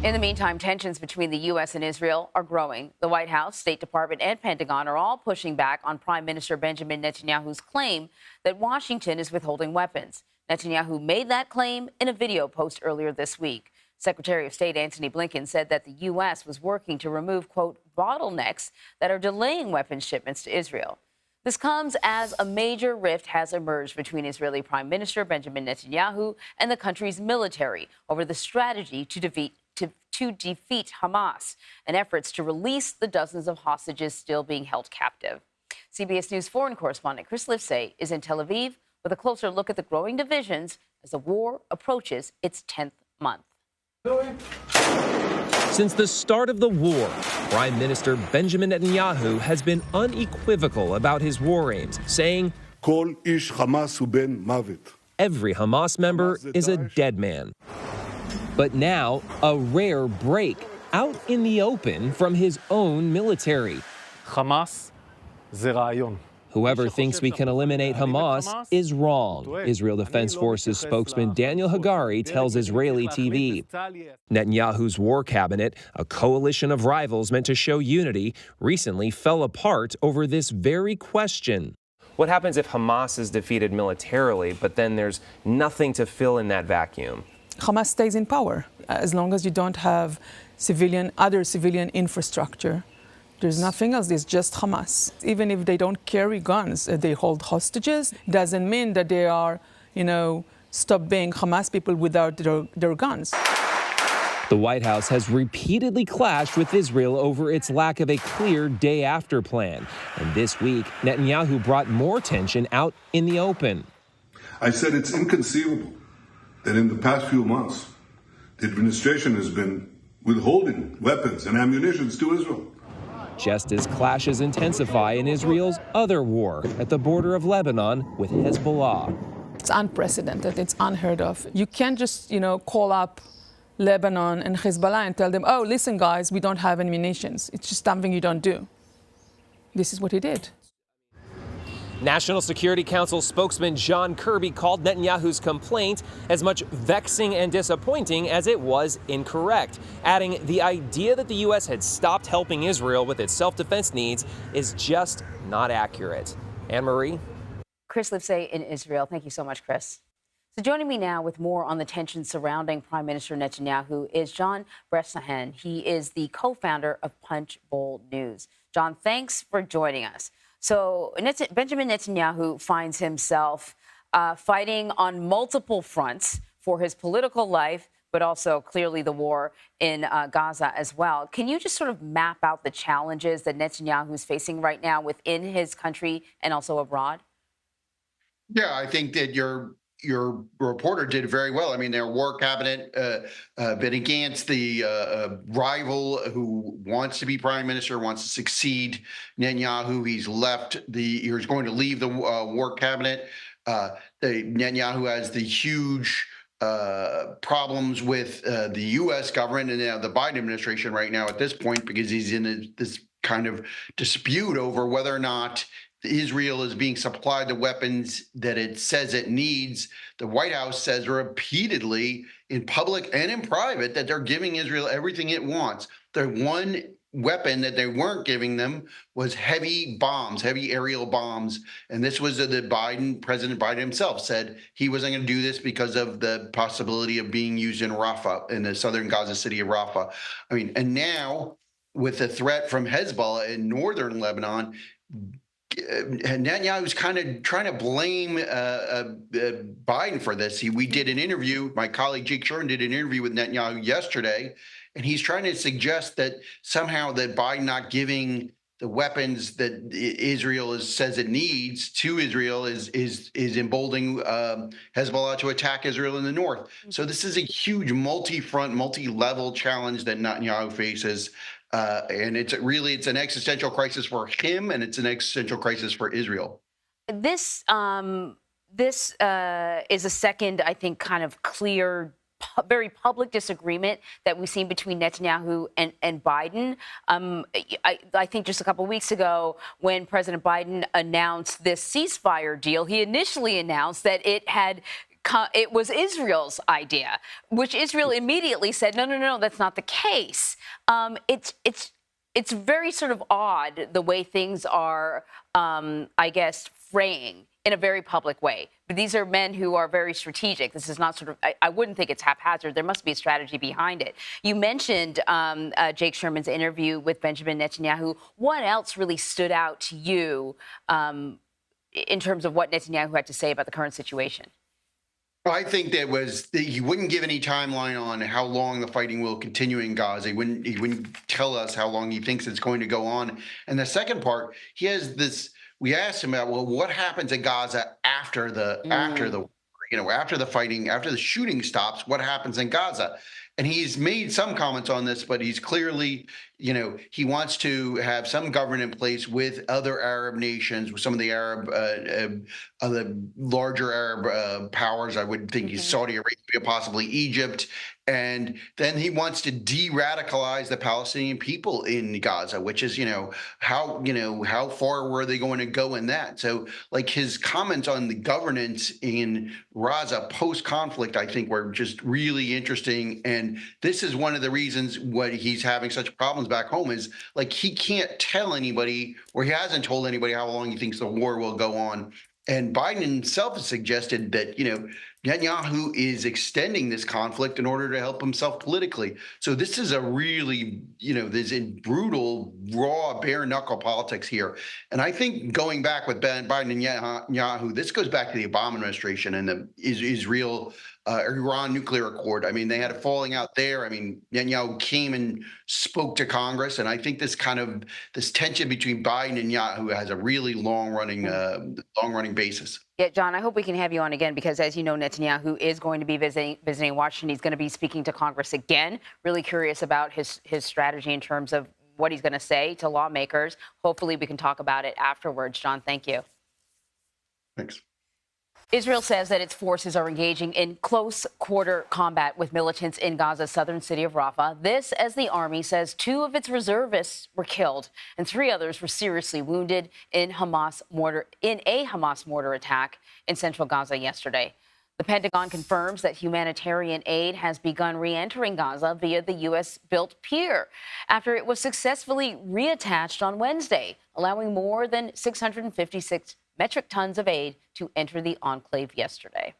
In the meantime, tensions between the U.S. and Israel are growing. The White House, State Department, and Pentagon are all pushing back on Prime Minister Benjamin Netanyahu's claim that Washington is withholding weapons. Netanyahu made that claim in a video post earlier this week. Secretary of State Antony Blinken said that the U.S. was working to remove, quote, bottlenecks that are delaying weapons shipments to Israel. This comes as a major rift has emerged between Israeli Prime Minister Benjamin Netanyahu and the country's military over the strategy to defeat Hamas and efforts to release the dozens of hostages still being held captive. CBS News foreign correspondent Chris Livesay is in Tel Aviv with a closer look at the growing divisions as the war approaches its 10th month. Since the start of the war, Prime Minister Benjamin Netanyahu has been unequivocal about his war aims, saying, Kol ish Hamas hu ben mavet. Every Hamas member is a dead man. But now, a rare break out in the open from his own military. Hamas ze ra'ayon. Whoever thinks we can eliminate Hamas is wrong, Israel Defense Forces spokesman Daniel Hagari tells Israeli TV. Netanyahu's war cabinet, a coalition of rivals meant to show unity, recently fell apart over this very question. What happens if Hamas is defeated militarily, but then there's nothing to fill in that vacuum? Hamas stays in power as long as you don't have other civilian infrastructure. There's nothing else. It's just Hamas. Even if they don't carry guns, they hold hostages, doesn't mean that they are, stop being Hamas people without their guns. The White House has repeatedly clashed with Israel over its lack of a clear day-after plan. And this week, Netanyahu brought more tension out in the open. I said it's inconceivable that in the past few months, the administration has been withholding weapons and ammunition to Israel. Just as clashes intensify in Israel's other war at the border of Lebanon with Hezbollah. It's unprecedented. It's unheard of. You can't just, call up Lebanon and Hezbollah and tell them, oh, listen, guys, we don't have any munitions. It's just something you don't do. This is what he did. National Security Council spokesman John Kirby called Netanyahu's complaint as much vexing and disappointing as it was incorrect, adding the idea that the U.S. had stopped helping Israel with its self-defense needs is just not accurate. Anne-Marie? Chris Livesay in Israel. Thank you so much, Chris. So joining me now with more on the tensions surrounding Prime Minister Netanyahu is John Bresnahan. He is the co-founder of Punchbowl News. John, thanks for joining us. So Benjamin Netanyahu finds himself fighting on multiple fronts for his political life, but also clearly the war in Gaza as well. Can you just sort of map out the challenges that Netanyahu is facing right now within his country and also abroad? Yeah, I think that your reporter did very well. I mean, their war cabinet been against the rival who wants to be prime minister, wants to succeed Netanyahu. He's going to leave the war cabinet. Netanyahu has the huge problems with the U.S. government and the Biden administration right now at this point, because he's in this kind of dispute over whether or not Israel is being supplied the weapons that it says it needs. The White House says repeatedly in public and in private that they're giving Israel everything it wants. The one weapon that they weren't giving them was heavy aerial bombs. And this was President Biden himself said he wasn't going to do this because of the possibility of being used in Rafah, in the southern Gaza city of Rafah. I mean, and now with the threat from Hezbollah in northern Lebanon, Netanyahu's kind of trying to blame Biden for this. We did an interview, my colleague Jake Shorten did an interview with Netanyahu yesterday, and he's trying to suggest that somehow that Biden not giving the weapons that Israel says it needs to Israel is emboldening Hezbollah to attack Israel in the north. So this is a huge multi-front, multi-level challenge that Netanyahu faces. And it's an existential crisis for him, and it's an existential crisis for Israel. This is a second, I think, kind of clear, very public disagreement that we've seen between Netanyahu and Biden. I think just a couple of weeks ago, when President Biden announced this ceasefire deal, he initially announced that it had it was Israel's idea, which Israel immediately said, no, that's not the case. It's very sort of odd the way things are, I guess, fraying in a very public way. But these are men who are very strategic. This is not sort of, I wouldn't think it's haphazard. There must be a strategy behind it. You mentioned Jake Sherman's interview with Benjamin Netanyahu. What else really stood out to you in terms of what Netanyahu had to say about the current situation? I think that he wouldn't give any timeline on how long the fighting will continue in Gaza. He wouldn't tell us how long he thinks it's going to go on. And the second part, he has this. We asked him about, well, what happens in Gaza after the after the fighting, after the shooting stops? What happens in Gaza? And he's made some comments on this, but he's clearly, he wants to have some government in place with other Arab nations, with some of the other larger Arab powers. I would think he's Saudi Arabia, possibly Egypt. And then he wants to de-radicalize the Palestinian people in Gaza, which is, how far were they going to go in that? So, like, his comments on the governance in Gaza post-conflict, I think, were just really interesting. And this is one of the reasons what he's having such problems back home is, like, he can't tell anybody, or he hasn't told anybody how long he thinks the war will go on. And Biden himself has suggested that, Netanyahu is extending this conflict in order to help himself politically. So this is a really, there's a brutal, raw, bare knuckle politics here. And I think going back with Biden and Netanyahu, this goes back to the Obama administration and the Israel Iran nuclear accord. I mean, they had a falling out there. I mean, Netanyahu came and spoke to Congress, and I think this tension between Biden and Netanyahu has a really long running basis. Yeah, John, I hope we can have you on again because, as you know, Netanyahu is going to be visiting Washington. He's going to be speaking to Congress again. Really curious about his strategy in terms of what he's going to say to lawmakers. Hopefully, we can talk about it afterwards. John, thank you. Thanks. Israel says that its forces are engaging in close-quarter combat with militants in Gaza's southern city of Rafah. This, as the army says 2 of its reservists were killed and 3 others were seriously wounded in a Hamas mortar attack in central Gaza yesterday. The Pentagon confirms that humanitarian aid has begun re-entering Gaza via the U.S.-built pier after it was successfully reattached on Wednesday, allowing more than 656 metric tons of aid to enter the enclave yesterday.